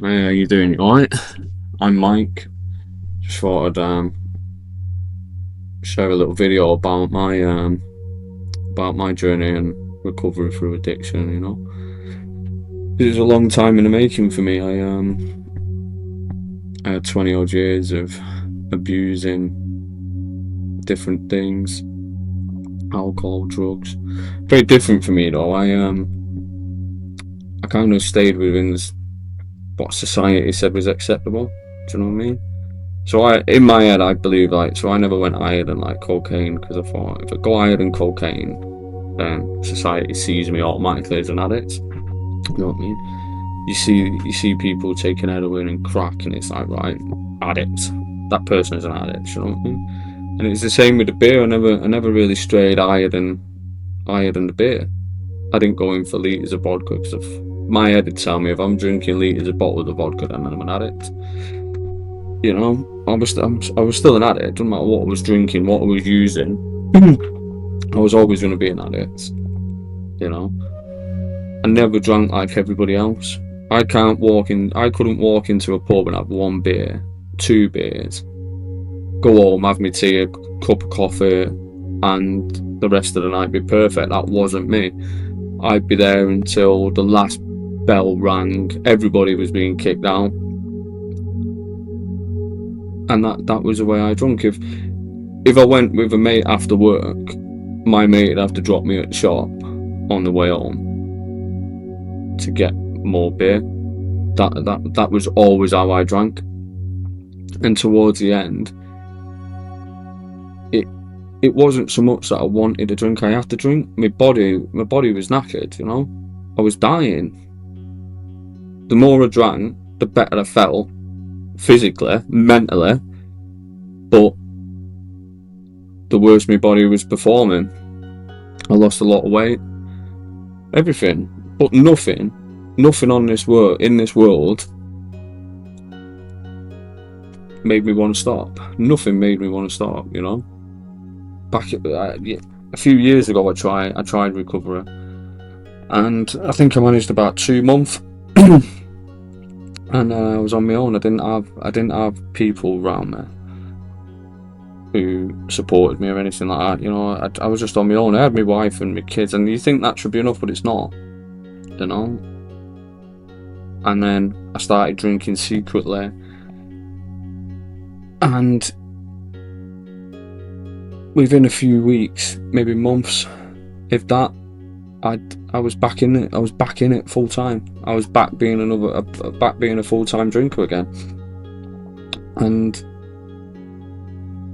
Hey, how you doing? You alright? I'm Mike. Just thought I'd share a little video about my journey and recovery through addiction. It was a long time in the making for me. I had 20 odd years of abusing different things, alcohol, drugs. Very different for me though. I kind of stayed within what society said was acceptable. Do you know what I mean? So in my head, I believe so I never went higher than cocaine because I thought if I go higher than cocaine, then society sees me automatically as an addict. You know what I mean? You see people taking heroin and crack, and it's like, right, addict. That person is an addict. You know what I mean? And it's the same with the beer. I never really strayed higher than the beer. I didn't go in for liters of vodka because my head would tell me if I'm drinking liters of bottles of vodka, then I'm an addict. I was still an addict. It doesn't matter what I was drinking, what I was using. I was always going to be an addict. You know, I never drank like everybody else. I couldn't walk into a pub and have one beer, two beers, go home, have my tea, a cup of coffee, and the rest of the night be perfect. That wasn't me. I'd be there until the last bell rang. Everybody was being kicked out, and that was the way I drunk. If I went with a mate after work, my mate would have to drop me at the shop on the way home to get more beer. That was always how I drank. And towards the end, it wasn't so much that I wanted to drink. I had to drink. My body was knackered. I was dying. The more I drank, the better I felt, physically, mentally, but the worse my body was performing. I lost a lot of weight, everything, but nothing in this world made me want to stop. Nothing made me want to stop. Back a few years ago, I tried recovery, and I think I managed about 2 months. And I was on my own. I didn't have people around me who supported me or anything like that. I was just on my own. I had my wife and my kids, and you think that should be enough, but it's not. And then I started drinking secretly, and within a few weeks, maybe months, if that, I was back in it. I was back in it full time. I was back being a full time drinker again. And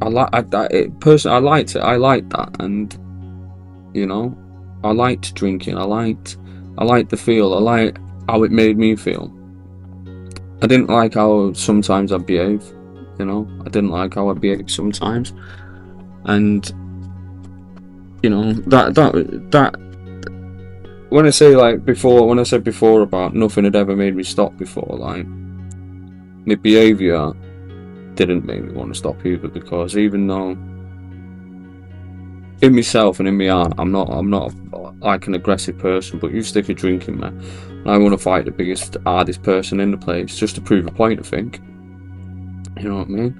I liked it. I liked that, and I liked drinking. I liked the feel. I liked how it made me feel. I didn't like how sometimes I'd behave. I didn't like how I'd behave sometimes, and that. When I said before about nothing had ever made me stop before, my behaviour didn't make me want to stop either, because even though in myself and in my heart I'm not like an aggressive person, but you stick a drink in me and I want to fight the biggest, hardest person in the place just to prove a point, I think. You know what I mean?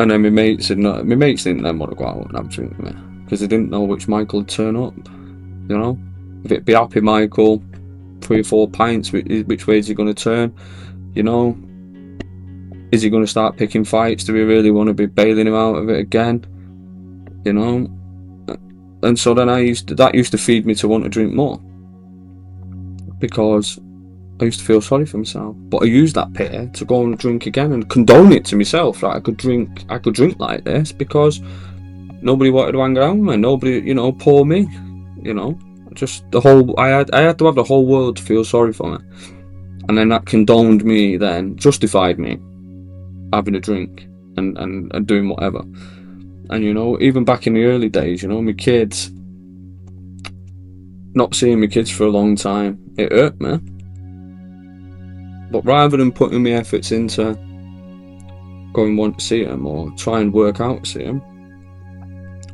And then my mates didn't then want to go out and have a drink with me because they didn't know which Michael would turn up. If it'd be happy Michael, 3 or 4 pints, which way is he going to turn? Is he going to start picking fights? Do we really want to be bailing him out of it again? And so then that used to feed me to want to drink more, because I used to feel sorry for myself. But I used that pity to go and drink again and condone it to myself that I could drink like this because nobody wanted to hang around with me. Nobody, poor me. Just I had to have the whole world to feel sorry for me, and then that condoned me, then justified me having a drink and doing whatever. And even back in the early days, my kids, not seeing my kids for a long time, it hurt me. But rather than putting my efforts into going and want to see them or try and work out to see them,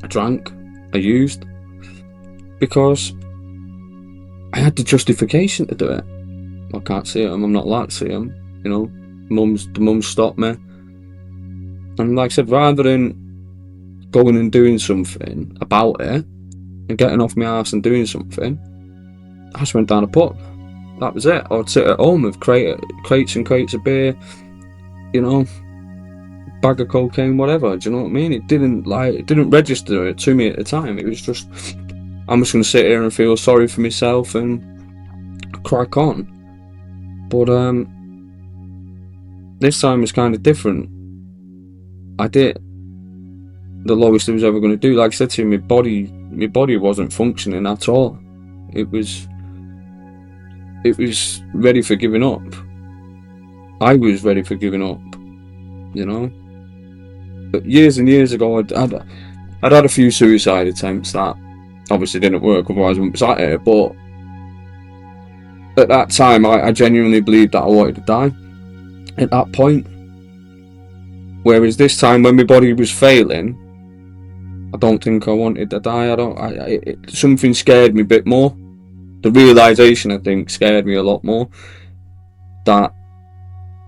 I drank, I used, because I had the justification to do it. I can't see them. I'm not allowed to see them. You know, the mum stopped me, and like I said, rather than going and doing something about it and getting off my arse and doing something, I just went down a pub. That was it. I'd sit at home with crates and crates of beer, you know, bag of cocaine, whatever. Do you know what I mean? It didn't register it to me at the time. It was just, I'm just going to sit here and feel sorry for myself and crack on. But this time was kind of different. I did the lowest I was ever going to do. Like I said to you, my body wasn't functioning at all. It was ready for giving up. I was ready for giving up, you know. But years and years ago, I'd had a few suicide attempts that obviously didn't work, otherwise I wouldn't be sat here. But at that time, I genuinely believed that I wanted to die at that point. Whereas this time, when my body was failing, I don't think I wanted to die. Something scared me a bit more. The realization, I think, scared me a lot more. That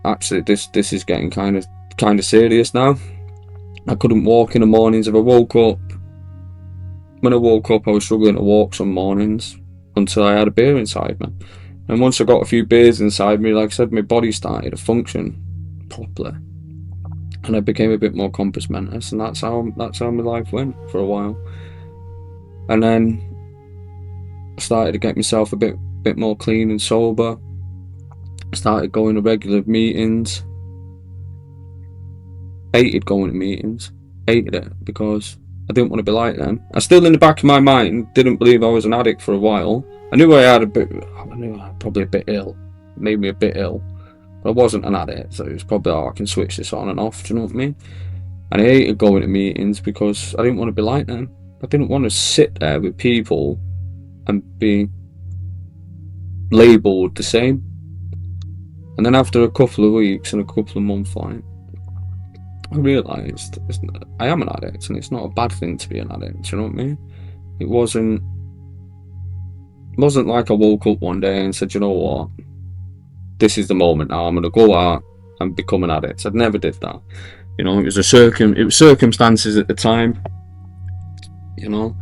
actually, this is getting kind of serious now. I couldn't walk in the mornings. If I woke up, when I woke up, I was struggling to walk some mornings until I had a beer inside me. And once I got a few beers inside me, like I said, my body started to function properly, and I became a bit more compass mentis, and that's how my life went for a while. And then I started to get myself a bit more clean and sober. I started going to regular meetings. Hated going to meetings. Hated it because I didn't want to be like them. I still, in the back of my mind, didn't believe I was an addict for a while. I knew I was probably a bit ill. Made me a bit ill. But I wasn't an addict, so it was probably, I can switch this on and off, do you know what I mean? And I hated going to meetings because I didn't want to be like them. I didn't want to sit there with people and be labelled the same. And then after a couple of weeks and a couple of months, like, I realised I am an addict, and it's not a bad thing to be an addict, do you know what I mean? It wasn't like I woke up one day and said, you know what, this is the moment now, I'm going to go out and become an addict. I never did that. You know, it was circumstances at the time, you know.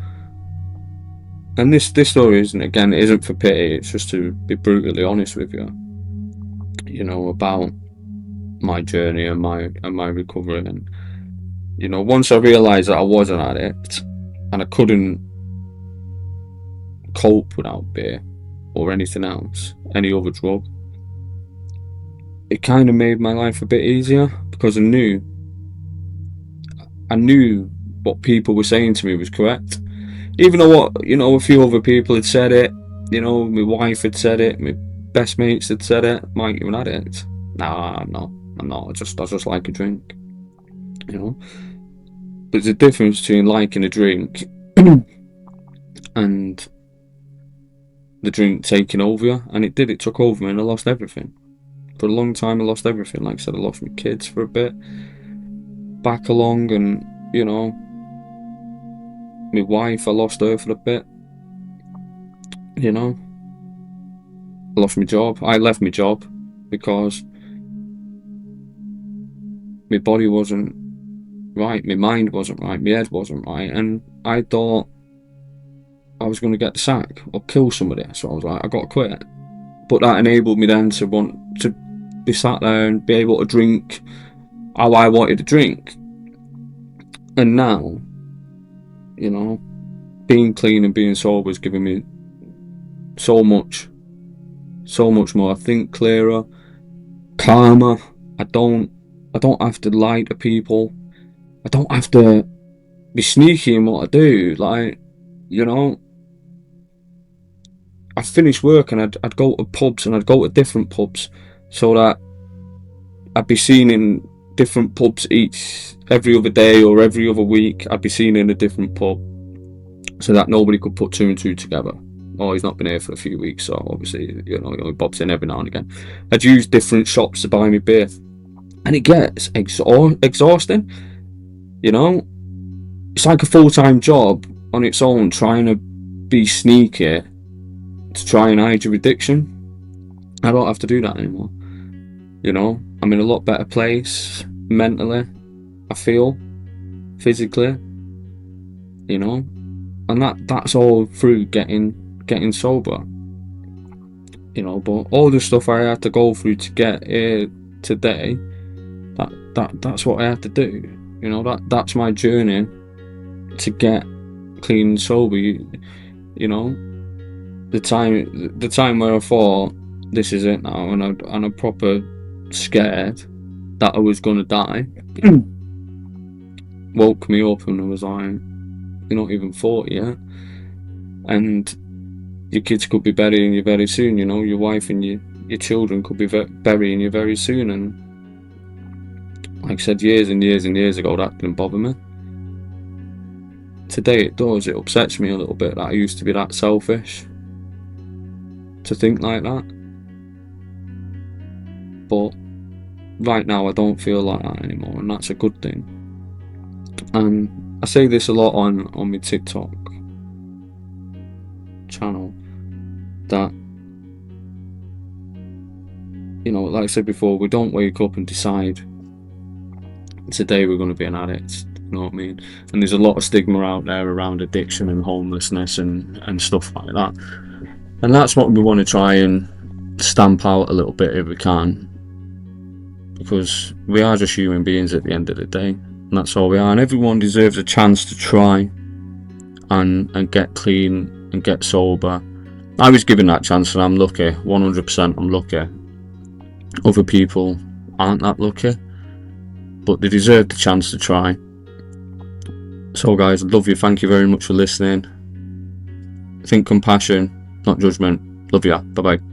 And this story isn't for pity, it's just to be brutally honest with you, you know, about my journey and my recovery. And, you know, once I realised that I was an addict and I couldn't cope without beer or anything else, any other drug, it kind of made my life a bit easier, because I knew what people were saying to me was correct. Even though a few other people had said it, you know, my wife had said it, my best mates had said it, Mike, you're an addict. Nah, I'm not. I just like a drink, you know. There's a difference between liking a drink and the drink taking over you, and it did. It took over me, and I lost everything. For a long time, I lost everything. Like I said, I lost my kids for a bit, back along, and, you know, my wife, I lost her for a bit, you know. I lost my job. I left my job because my body wasn't right, my mind wasn't right, my head wasn't right, and I thought I was going to get the sack or kill somebody. So I was like, I got to quit. But that enabled me then to want to be sat there and be able to drink how I wanted to drink. And now, you know, being clean and being sober is giving me so much more. I think clearer, calmer. I don't have to lie to people. I don't have to be sneaky in what I do. Like, you know, I'd finish work and I'd go to pubs, and I'd go to different pubs so that I'd be seen in different pubs every other day or every other week. I'd be seen in a different pub so that nobody could put two and two together. Oh, he's not been here for a few weeks, so obviously, you know, he bobs in every now and again. I'd use different shops to buy me beer, and it gets exhausting, you know. It's like a full-time job on its own, trying to be sneaky to try and hide your addiction. I don't have to do that anymore. You know, I'm in a lot better place mentally, I feel, physically, you know, and that's all through getting sober. You know, but all the stuff I had to go through to get here today, that's what I had to do. You know, that's my journey to get clean and sober. You know, the time where I thought this is it now, and I'm proper scared that I was gonna die, woke me up, and I was like, you're not even 40 yet, and your kids could be burying you very soon. You know, your wife and your children could be burying you very soon. And like I said, years and years and years ago, that didn't bother me. Today it does. It upsets me a little bit that I used to be that selfish to think like that. But right now I don't feel like that anymore, and that's a good thing. And I say this a lot on my TikTok channel, that, you know, like I said before, we don't wake up and decide today we're going to be an addict. You know what I mean? And there's a lot of stigma out there around addiction and homelessness and stuff like that. And that's what we want to try and stamp out a little bit if we can, because we are just human beings at the end of the day, and that's all we are. And everyone deserves a chance to try and get clean and get sober. I was given that chance, and I'm lucky. 100% I'm lucky. Other people aren't that lucky, but they deserve the chance to try. So guys, I love you. Thank you very much for listening. Think compassion, not judgment. Love ya. Bye bye.